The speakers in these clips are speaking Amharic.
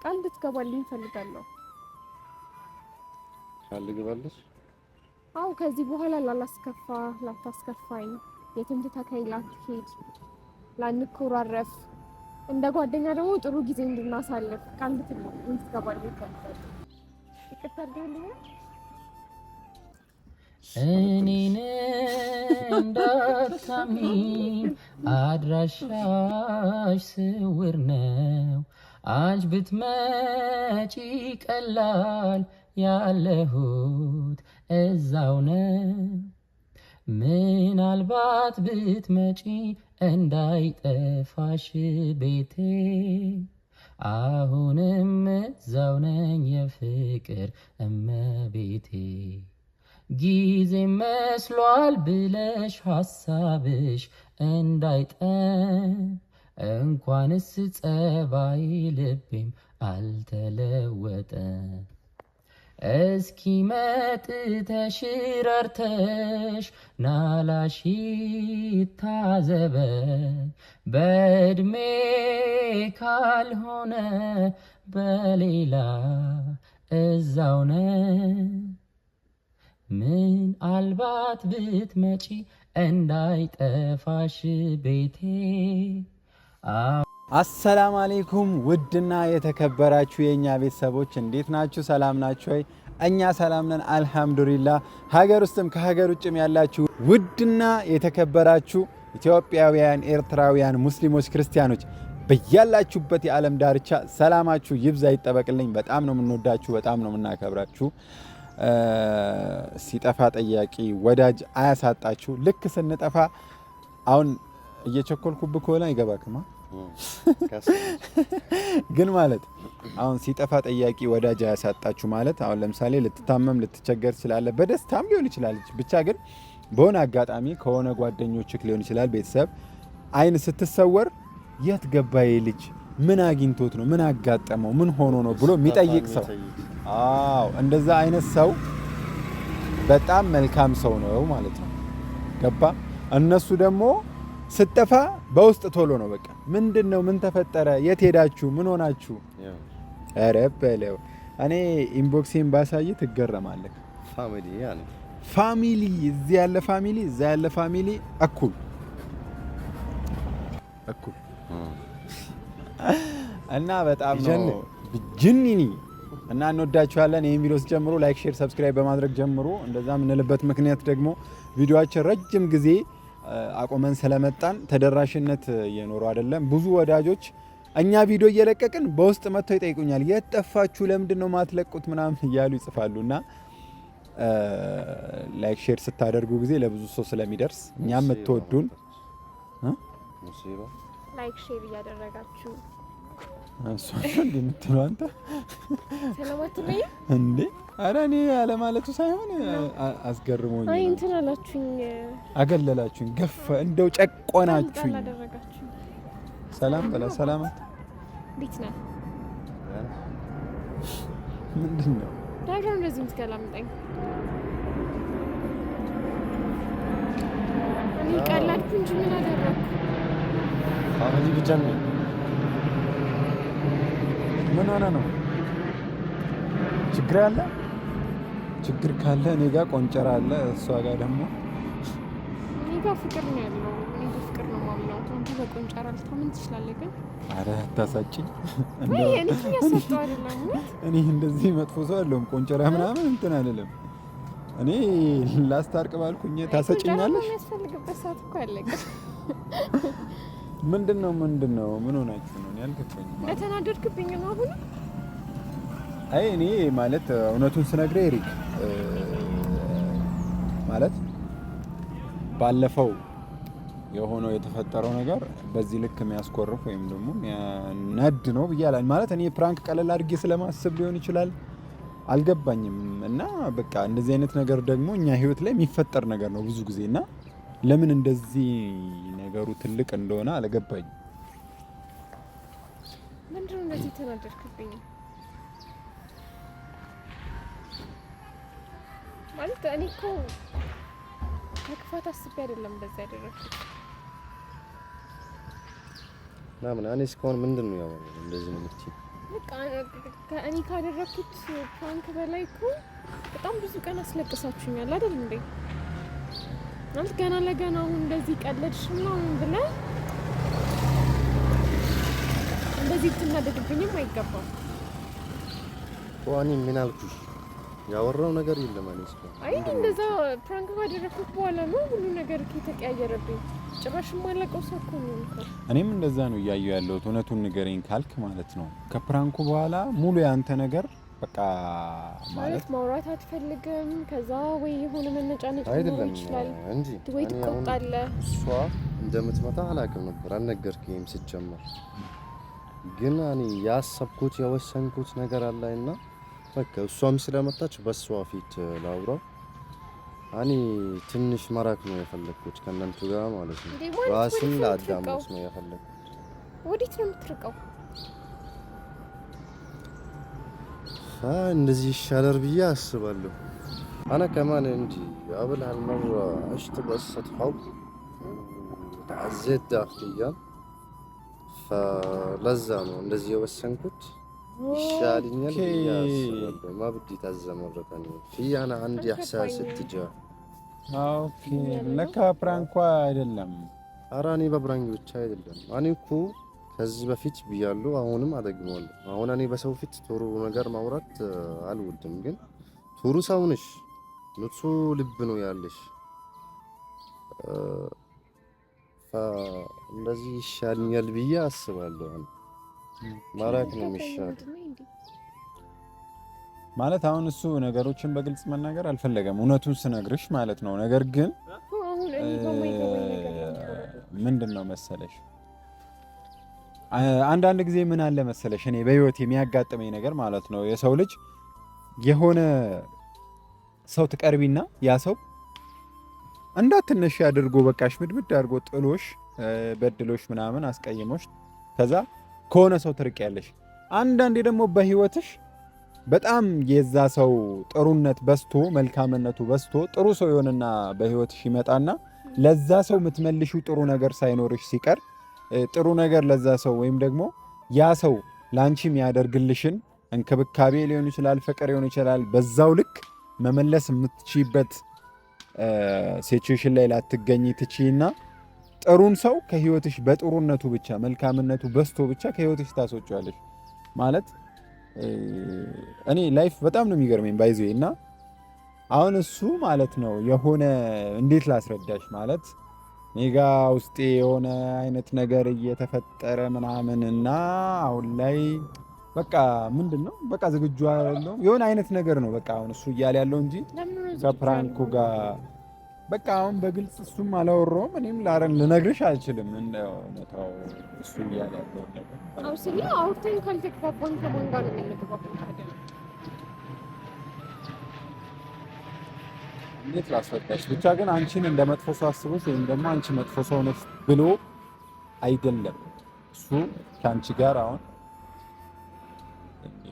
ቃል እንድትገባልኝ ፈልጋለሁ። ቃል ልገባልሽ? አዎ ከዚህ በኋላ ላታስከፋኝ፣ የትም ትተኸኝ ላትሄድ፣ ላንኮራረፍ፣ እንደ ጓደኛ ደግሞ ጥሩ ጊዜ እንድናሳልፍ ቃል እንድትገባልኝ ፈልጋለሁ። ይቅርታ አድርግልኝ። እኔን እንዳታምኚኝ አድራሻሽ ስውር ነው፣ አንቺ ብትመጪ ቀላል ያለሁት እዛው ነው። ምናልባት ብትመጪ እንዳይጠፋሽ ቤቴ፣ አሁንም እዛው ነኝ የፍቅር እመቤቴ። ጊዜ መስሏል ብለሽ ሐሳብሽ እንዳይጠን፣ እንኳንስ ጸባይ ልቤም አልተለወጠም። እስኪ መጥተሽ ረርተሽ ናላሽ ታዘበኝ፣ በዕድሜ ካልሆነ በሌላ እዛው ነን። ምናልባት ብትመጪ እንዳይጠፋሽ ቤቴ። አሰላሙ አለይኩም ውድና የተከበራችሁ የኛ ቤተሰቦች እንዴት ናችሁ? ሰላም ናችሁ ወይ? እኛ ሰላም ነን አልহামዱሊላህ። ሀገር ውስጥም ከሀገር ውጭም ያላችሁ ውድና የተከበራችሁ ኢትዮጵያውያን፣ ኤርትራውያን፣ ሙስሊሞች፣ ክርስቲያኖች በያላችሁበት የዓለም ዳርቻ ሰላማችሁ ይብዛ ይጠበቅልኝ። በጣም ነው የምንወዳችሁ፣ በጣም ነው የምናከብራችሁ። ሲጠፋ ጠያቂ ወዳጅ አያሳጣችሁ። ልክ ስንጠፋ አሁን እየቸኮልኩብህ ከሆነ አይገባክማ ግን ማለት አሁን ሲጠፋ ጠያቂ ወዳጅ አያሳጣችሁ ማለት አሁን ለምሳሌ ልትታመም ልትቸገር ትችላለህ። በደስታም ሊሆን ይችላል። ብቻ ግን በሆነ አጋጣሚ ከሆነ ጓደኞችክ ሊሆን ይችላል፣ ቤተሰብ አይን ስትሰወር የት ገባዬ ልጅ ምን አግኝቶት ነው ምን አጋጠመው ምን ሆኖ ነው ብሎ የሚጠይቅ ሰው፣ አዎ እንደዛ አይነት ሰው በጣም መልካም ሰው ነው ማለት ነው። ገባ? እነሱ ደግሞ ስጠፋ በውስጥ ቶሎ ነው በቃ ምንድነው ምን ተፈጠረ የት ሄዳችሁ ምን ሆናችሁ? ኧረ በለው እኔ ኢንቦክሲን ባሳይ ትገረማለህ። ፋሚሊ እዚህ ያለ ፋሚሊ እዛ ያለ ፋሚሊ እኩል እና በጣም ነው ጅኒኒ እና እንወዳችኋለን። ይሄን ቪዲዮ ጀምሩ፣ ላይክ፣ ሼር፣ ሰብስክራይብ በማድረግ ጀምሩ። እንደዛ የምንልበት ምክንያት ደግሞ ቪዲዮአችን ረጅም ጊዜ አቆመን ስለመጣን ተደራሽነት እየኖረው አይደለም። ብዙ ወዳጆች እኛ ቪዲዮ እየለቀቅን በውስጥ መጥተው ይጠይቁኛል፣ የት ጠፋችሁ ለምንድን ነው ማትለቁት ምናምን እያሉ ይጽፋሉና ላይክ ሼር ስታደርጉ ጊዜ ለብዙ ሰው ስለሚደርስ እኛም የምትወዱን ላይክ ሼር እያደረጋችሁ እሱ እንደምትለው አንተ ሰላማት ነኝ እንዴ? ኧረ እኔ ያለ ማለቱ ሳይሆን አስገርሞኝ አይ እንትን አላችሁኝ፣ አገለላችሁኝ፣ ገፋ እንደው ጨቆናችሁኝ። ሰላም በላ ሰላማት እንዴት ነህ? ምንድነው ዳግም እንደዚህ ምትገላምጠኝ? እኔ ቀላልኩ እንጂ ምን አደረኩ? ፋሚሊ ብቻ ነው። ምን ሆነ ነው? ችግር አለ? ችግር ካለ እኔ ጋር ቆንጨራ አለ፣ እሷ ጋር ደግሞ እኔ ጋር ፍቅር ነው ያለው። እኔ በፍቅር ነው ማምነው። አንተ በቆንጨራ ልታምን ትችላለህ ግን አረ ታሳጭኝ ወይ እኔ ያሰጠው አይደለም። እኔ እንደዚህ መጥፎ ሰው አይደለም። ቆንጨራ ምናምን እንትን አይደለም። እኔ ላስታርቅ ባልኩኝ ታሰጭኛለሽ። የሚያስፈልግበት ሰዓት እኮ አለቀ። ምንድነው ምን ሆናችሁ ነው? ያልከፈኝ ለተናደድክብኝ ነው አሁን። አይ እኔ ማለት እውነቱን ስነግርህ ኤሪክ ማለት ባለፈው የሆነው የተፈጠረው ነገር በዚህ ልክ የሚያስኮርፍ ወይም ደግሞ የሚያናድ ነው ብያለሁ። ማለት እኔ ፕራንክ ቀለል አድርጌ ስለማስብ ሊሆን ይችላል አልገባኝም። እና በቃ እንደዚህ አይነት ነገር ደግሞ እኛ ህይወት ላይ የሚፈጠር ነገር ነው ብዙ ጊዜና ለምን እንደዚህ ነገሩ ትልቅ እንደሆነ አልገባኝም። ምንድነው እንደዚህ ተናደድክብኝ? ማለት እኔ እኮ ከክፋት አስቤ አይደለም እንደዚህ ያደረኩት። ለምን እኔ እስካሁን ምንድነው ያው እንደዚህ ነው የምትይ? በቃ እኔ ካደረኩት ፕራንክ በላይ እኮ በጣም ብዙ ቀን አስለቅሳችሁኛል አይደል እንዴ? ማለት ገና ለገና አሁን እንደዚህ ቀለድሽ ምናምን ብለህ እንደዚህ ትናደድብኝም አይገባም። ዋኒ ምን አልኩሽ? ያወራው ነገር የለም ማለት ነው። አይ እንደዛ ፕራንክ ካደረኩት በኋላ ነው ሁሉ ነገር ከተቀያየረብኝ። ጭራሽ ማለቀው ሰው እኮ ነው እኮ። እኔም እንደዛ ነው እያየሁ ያለሁት። እውነቱን ንገረኝ ካልክ ማለት ነው ከፕራንኩ በኋላ ሙሉ ያንተ ነገር በቃ ማለት ማውራት አትፈልግም። ከዛ ወይ የሆነ መነጫነጭ ሊኖር ይችላል እንጂ ወይ ትቆጣለህ። እሷ እንደምትመጣ አላውቅም ነበር፣ አልነገርከኝም ሲጀመር። ግን እኔ ያሰብኩት የወሰንኩት ነገር አለና በቃ እሷም ስለመጣች በሷ ፊት ላውራው። እኔ ትንሽ መራቅ ነው የፈለኩት ከእናንተ ጋር ማለት ነው። ራስን ላዳምጥ ነው የፈለኩት። ወዴት ነው የምትርቀው? እንደዚህ ይሻላል ብዬ አስባለሁ። أنا كمان عندي قبل هالمرة عشت قصة حب تعزيت داخليا فلذا ነው እንደዚህ የወሰንኩት ይሻልኛል ብዬ አስባለሁ። ما بدي تعزى مرة ثانية في أنا عندي إحساس اتجاه ኦኬ ለካ ፕራንኳ አይደለም። ኧረ እኔ በፕራንክ ብቻ አይደለም። እኔ እኮ ከዚህ በፊት ብያለሁ፣ አሁንም አደግመዋለሁ። አሁን እኔ በሰው ፊት ጥሩ ነገር ማውራት አልወድም፣ ግን ጥሩ ሰው ነሽ፣ ንጹህ ልብ ነው ያለሽ። እንደዚህ ይሻልኛል ብዬ አስባለሁ። ማራክ ነው የሚሻል ማለት አሁን እሱ ነገሮችን በግልጽ መናገር አልፈለገም፣ እውነቱን ስነግርሽ ማለት ነው። ነገር ግን ምንድነው መሰለሽ አንዳንድ ጊዜ ምን አለ መሰለሽ እኔ በህይወት የሚያጋጥመኝ ነገር ማለት ነው የሰው ልጅ የሆነ ሰው ትቀርቢና ያ ሰው እንዳትነሽ አድርጎ በቃሽ ምድምድ አድርጎ ጥሎሽ በድሎሽ ምናምን አስቀይሞሽ ከዛ ከሆነ ሰው ትርቂያለሽ። አንዳንዴ ደግሞ በህይወትሽ በጣም የዛ ሰው ጥሩነት በስቶ መልካምነቱ በስቶ ጥሩ ሰው ይሆንና በህይወትሽ ይመጣና ለዛ ሰው የምትመልሺው ጥሩ ነገር ሳይኖርሽ ሲቀር ጥሩ ነገር ለዛ ሰው ወይም ደግሞ ያ ሰው ላንቺ የሚያደርግልሽን እንክብካቤ ሊሆን ይችላል፣ ፍቅር ሊሆን ይችላል፣ በዛው ልክ መመለስ የምትችይበት ሲቹዌሽን ላይ ላትገኝ ትችይና ጥሩን ሰው ከህይወትሽ በጥሩነቱ ብቻ መልካምነቱ በስቶ ብቻ ከህይወትሽ ታስወጪዋለሽ። ማለት እኔ ላይፍ በጣም ነው የሚገርመኝ ባይዘይ እና አሁን እሱ ማለት ነው የሆነ እንዴት ላስረዳሽ ማለት ኔጋ ውስጤ የሆነ አይነት ነገር እየተፈጠረ ምናምን እና አሁን ላይ በቃ ምንድነው በቃ ዝግጁ አይደለም የሆነ አይነት ነገር ነው በቃ አሁን እሱ እያለ ያለው እንጂ ከፕራንኩ ጋር በቃ አሁን በግልጽ እሱም አላወራውም እኔም ልነግርሽ አልችልም። እንደው ነው እሱ እያለ ያለው ነገር አው ሲሊ አውርተን ካልተግባባን ከማን ጋር ነው የምንግባባው ታዲያ? እንዴት ላስረዳሽ ብቻ ግን አንቺን እንደ መጥፎ ሰው አስቦሽ ወይም ደግሞ አንቺ መጥፎ ሰው ነሽ ብሎ አይደለም እሱ ከአንቺ ጋር አሁን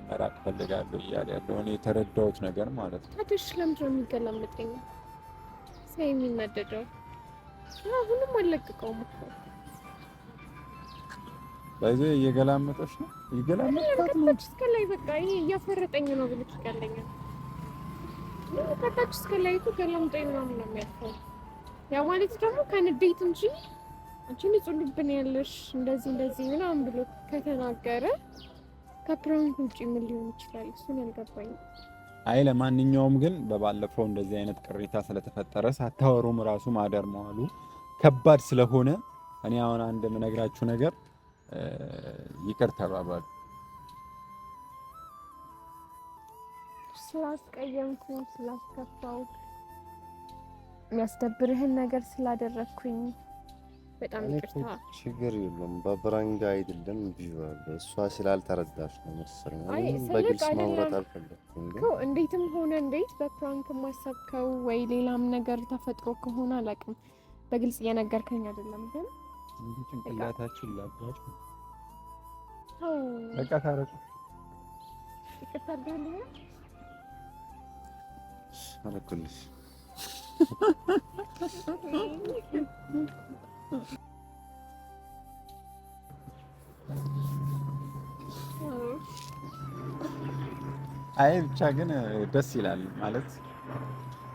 መራቅ ፈልጋለሁ እያለ ያለው እኔ የተረዳሁት ነገር ማለት ነው። ታዲያሽ ለምንድን ነው የሚገላመጠኝ? ሳይ የሚናደደው አሁንም አልለቀቀውም እኮ ባይዘ እየገላመጠሽ ነው ይገላመጣት ነው እስከ ላይ በቃ ይሄ እያፈረጠኝ ነው ብለሽ ይቀለኛል። ከታች እስከ ላይ እኮ ገላምጠኝ ነው የሚያልፈው። ያ ማለት ደግሞ ከንዴት እንጂ አንቺ ንጹህ ልብ ነው ያለሽ እንደዚህ ምናምን ብሎ ከተናገረ ከፕራንክ ውጪ ምን ሊሆን ይችላል? እሱን አልገባኝም። አይ ለማንኛውም ግን በባለፈው እንደዚህ አይነት ቅሬታ ስለተፈጠረ ሳታወሩም ራሱ ማደር መዋሉ ከባድ ስለሆነ እኔ አሁን አንድ የምነግራችሁ ነገር ይቅር ተባባሉ። ስላስቀየምኩ ስላስከፋው የሚያስደብርህን ነገር ስላደረግኩኝ በጣም ይቅርታ። ችግር የለውም በፕራንክ አይደለም ቢባል እሷ ስላልተረዳሽ ነው መሰለኝ። በግልጽ ማውራት አልፈለኩም ግን እንዴትም ሆነ እንዴት በፕራንክ ማሰብከው ወይ ሌላም ነገር ተፈጥሮ ከሆነ አላውቅም በግልጽ እየነገርከኝ አይደለም። ግን እንዴ ጭንቅላታችን ላባጭ በቃ ታረቁ ይቅርታ አድርግልኝ አረኩልሽ አይ ብቻ ግን ደስ ይላል ማለት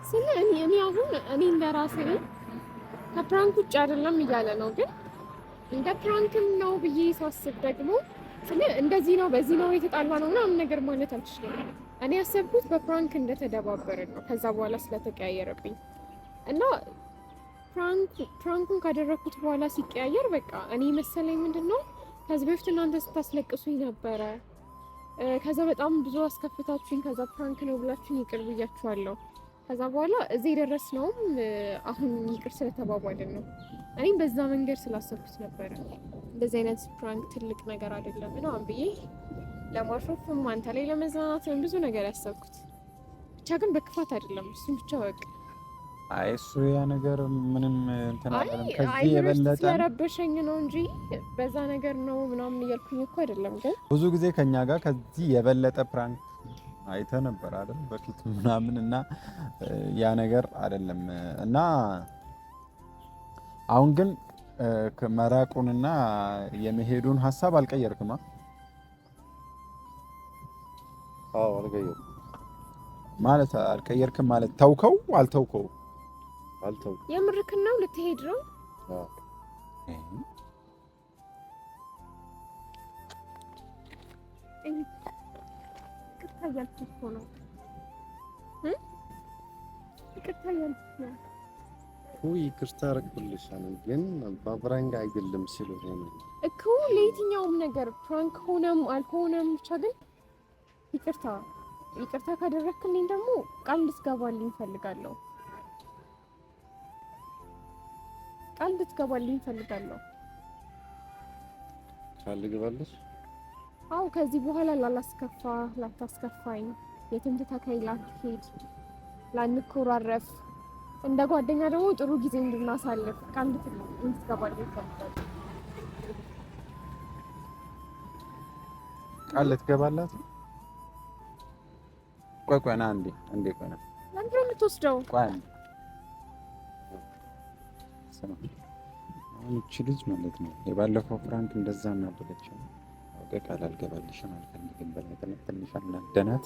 ስለ እኔ አሁን እኔ እንደራሴ ከፕራንክ ውጭ አይደለም እያለ ነው፣ ግን እንደ ፕራንክም ነው ብዬ ሳስብ ደግሞ ስለ እንደዚህ ነው በዚህ ነው የተጣላ ነው ምናምን ነገር ማለት አልችልም። እኔ ያሰብኩት በፕራንክ እንደተደባበርን ነው ከዛ በኋላ ስለተቀያየረብኝ እና ፕራንኩን ካደረኩት በኋላ ሲቀያየር በቃ እኔ መሰለኝ ምንድነው ከዚህ በፊት እናንተ ስታስለቅሱኝ ነበረ፣ ከዛ በጣም ብዙ አስከፍታችሁኝ፣ ከዛ ፕራንክ ነው ብላችሁኝ ይቅር ብያችኋለሁ። ከዛ በኋላ እዚህ የደረስነውም አሁን ይቅር ስለተባባልን ነው። እኔም በዛ መንገድ ስላሰብኩት ነበረ እንደዚህ አይነት ፕራንክ ትልቅ ነገር አይደለም ምናምን ብዬ ለማሾፍም አንተ ላይ ለመዝናናትም ብዙ ነገር ያሰብኩት፣ ብቻ ግን በክፋት አይደለም። እሱም ብቻ በቃ አይ እሱ ያ ነገር ምንም እንትን አይደለም። ከዚህ የበለጠ ስለረበሸኝ ነው እንጂ በዛ ነገር ነው ምናምን እያልኩኝ እኮ አይደለም። ግን ብዙ ጊዜ ከኛ ጋር ከዚህ የበለጠ ፕራንክ አይተ ነበር አይደል በፊት ምናምን እና ያ ነገር አይደለም እና አሁን ግን መራቁንና የመሄዱን ሀሳብ አልቀየርክማ? አዎ አልቀየርኩም ማለት አልቀየርክም ማለት ተውከው አልተውከው? አልተውኩም። የምርክን ነው ልትሄድ ነው? አዎ ይቅርታ እያልኩት ነው። ይቅርታ እያልኩት ነው። ይቅርታ አደረኩልሽ ግን በፕራንክ አይደለም ሲሉ ነው እኮ ለየትኛውም ነገር ፕራንክ ሆነም አልሆነም ብቻ ግን ይቅርታ ካደረክልኝ ደግሞ ቃል እንድትገባልኝ እፈልጋለሁ። ቃል ልግባልሽ? አዎ ከዚህ በኋላ ላታስከፋኝ፣ የትም ትተኸኝ ላትሄድ፣ ላንኮራረፍ፣ እንደ ጓደኛ ደግሞ ጥሩ ጊዜ እንድናሳልፍ ቃል እንድትገባልኝ እፈልጋለሁ። ቃል ልትገባላት? ቆይ ና አንዴ ቆይ ና። ለምንድን ነው የምትወስደው? ቆይ አሁን እቺ ልጅ ማለት ነው የባለፈው ፍራንክ እንደዛ እናደረችው ቃል አልገባልሽም አልፈልግም በለጠነ ትንሽ አናደናት።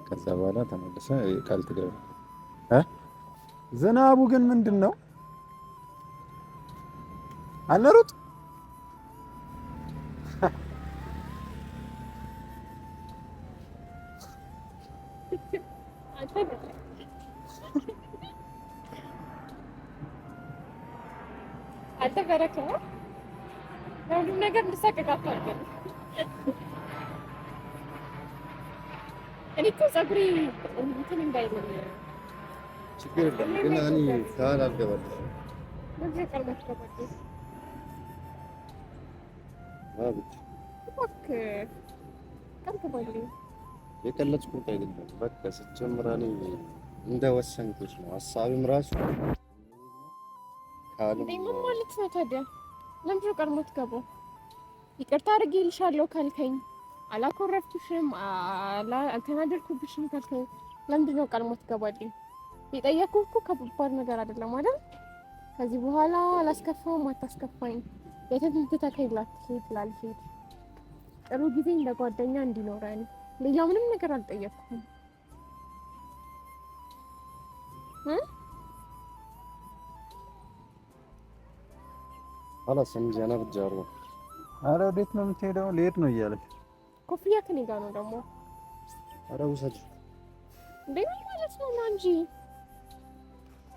ከዛ በኋላ ተመለሰ ቃል ትገባ ዝናቡ ግን ምንድነው አልነሩት አንተ በረከ ለሁሉም ነገር እንድሳቀቃታለሁ። እኔ እኮ ፀጉሬ እንትን እንዳይለኝ ችግር የለም ግን እኔ ቃል አልገባልሽም። ለዚህ ቃል ማትገባልኝ አብት እባክህ ቃል ገባልኝ። የቀለጽኩት አይደለም በቃ ስትጀምር እኔ እንደወሰንኩት ነው ሀሳብም ራሱ ምን ማለት ነው ታዲያ? ለምንድን ነው ቃል የማትገባው? ይቅርታ አድርጌልሻለሁ ካልከኝ፣ አላኮረፍኩሽም፣ አልተናደድኩብሽም ካልከኝ ለምንድን ነው ቃል የማትገባልኝ? የጠየኩህ እኮ ከባድ ነገር አይደለም አይደል? ከዚህ በኋላ አላስከፋውም፣ አታስከፋኝ፣ የትም ትተኸኝ ላትሄድ፣ ጥሩ ጊዜ እንደ ጓደኛ እንዲኖረን፣ ሌላ ምንም ነገር አልጠየቅኩም። خلاص እንጂ انا بتجرب ኧረ ወዴት ነው የምትሄደው? ልሄድ ነው እያለች ኮፍያ ከኔ ጋር ነው ደግሞ። ኧረ ውሰድ እንዴ ማለት ነው ና እንጂ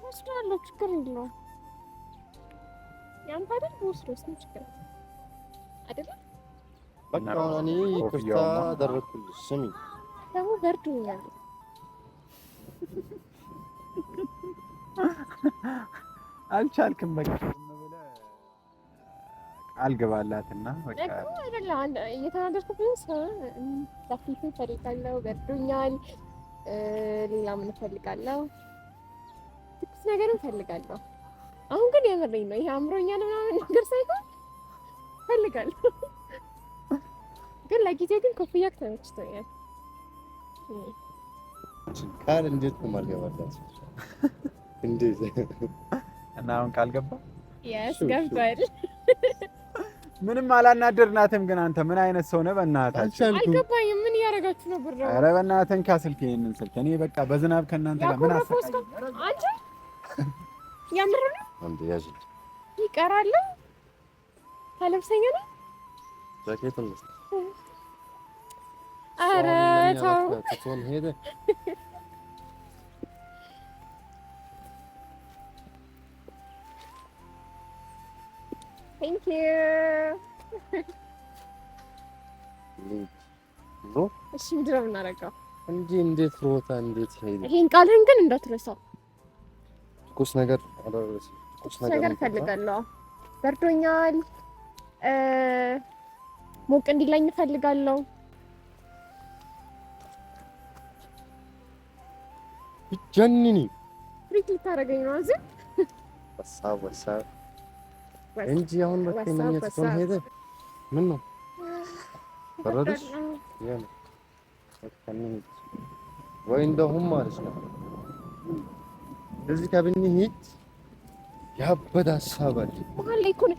ወስዳለሁ፣ ችግር የለውም። ያንተ አይደል ወስዶስ ነው ችግር አይደል? በቃ እኔ ይቅርታ አደረኩልሽ። ስሚ ደግሞ በርዶኛል። አልቻልክም በቃ አልገባላትና በቃ እኮ አይደለም እየተናደድኩብኝ ዛፊት ፈልጋለሁ፣ በርዶኛል፣ ሌላ ምን ፈልጋለሁ? ትኩስ ነገር ፈልጋለሁ። አሁን ግን የምሬን ነው። ይሄ አምሮኛል ምናምን ነገር ሳይሆን ፈልጋለሁ። ግን ለጊዜው ግን ኮፍያ ተመችቶኛል። ቃል እንዴት ነው የማልገባላት? እንዴት እና አሁን ቃል ገባ? ገብቷል። ምንም አላናደርናትም። ግን አንተ ምን አይነት ሰው ነህ? በእናትህ አልገባኝም። ምን እያደረጋችሁ ነበር? ኧረ በእናትህ እንካ ስልክ፣ ይሄንን ስልክ እኔ በቃ በዝናብ ከእናንተ ጋር ምን አሰቃይ አንቺ ያምር ነው አንተ ያዥ ይቀራል ታለብሰኛ ነው ጃኬቱን ኧረ ተው ተቶን ሄደ Thank you. ሮ እሺ ምንድን ነው የምናደርገው? እንዴት ሮጣ እንዴት ሄደ? ይሄን ቃልህን ግን እንዳትረሳው። ትኩስ ነገር አደረሰ። ትኩስ ነገር እፈልጋለሁ። በርዶኛል። ሞቅ እንዲለኝ እፈልጋለሁ። ጀንኒ ፍሪክ ልታደርገኝ ነው እዚህ? ወሳ እንጂ አሁን በከነኛ ትቶን ሄደ። ምን ነው በረደሽ? ያለ ወይ እንደውም ማለት ነው እዚህ ካብኒ ሂድ ያበደ ሀሳብ አለ መሀል ላይ እኮ ነው